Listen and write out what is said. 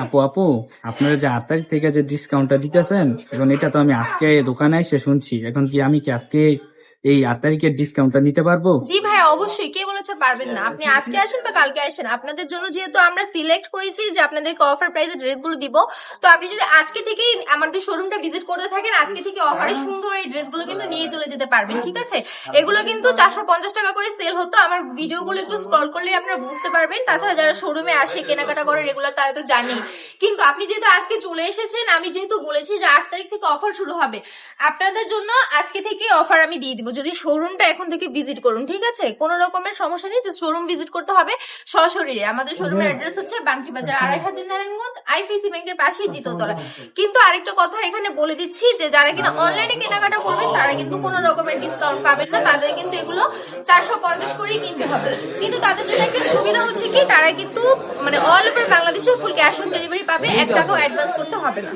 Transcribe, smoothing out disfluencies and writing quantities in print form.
আপু আপু, আপনারা যে 8 তারিখ থেকে যে ডিসকাউন্টটা দিতেছেন, এখন এটা তো আমি আজকে দোকানে এসে শুনছি। এখন কি আমি কি আজকে এই 8 তারিখের ডিসকাউন্টটা নিতে পারবো? জি ভাই, অবশ্যই, কে বলেছে পারবেন না। আপনি আজকে আসেন বা কালকে আসেন, আপনাদের জন্য যেহেতু আমরা সিলেক্ট করেছি যে আপনাদেরকে অফার প্রাইসে ড্রেসগুলো দিব, তো আপনি যদি আজকে থেকেই আমাদের শোরুমটা ভিজিট করতে থাকেন, আজকে থেকে অফারে সুন্দর এই ড্রেসগুলো কিন্তু নিয়ে চলে যেতে পারবেন। ঠিক আছে, এগুলো কিন্তু 450 টাকা করে সেল হতো। আমার ভিডিওগুলো একটু স্ক্রল করলে আপনারা বুঝতে পারবেন। তাছাড়া যারা শোরুমে আসে কেনাকাটা করে রেগুলার, তারা তো জানি। কিন্তু আপনি যেহেতু আজকে চলে এসেছেন, আমি যেহেতু বলেছি যে 8 তারিখ থেকে অফার শুরু হবে, আপনাদের জন্য আজকে থেকে অফার আমি দিয়ে দিব যদি শোরুমটা এখন থেকে ভিজিট করুন। ঠিক আছে, কোনো রকমের সমস্যা নেই, যে শোরুম ভিজিট করতে হবে সশরীরে। আমাদের শোরুমের অ্যাড্রেস হচ্ছে বান্কি বাজার 2.5 নারায়ণগঞ্জ, আইপিসি ব্যাংকের পাশেই দ্বিতীয় তলা। কিন্তু আরেকটা কথা এখানে বলে দিচ্ছি, যে যারা কিনা অনলাইনে কেনাকাটা করবেন তারা কিন্তু কোনো রকমের ডিসকাউন্ট পাবেন না। তাদের কিন্তু এগুলো 450 করেই কিনতে হবে। কিন্তু তাদের জন্য একটা সুবিধা হচ্ছে কি, তারা কিন্তু মানে অল ওভার বাংলাদেশে ফুল ক্যাশ অন ডেলিভারি পাবে, 1 টাকাও অ্যাডভান্স করতে হবে না।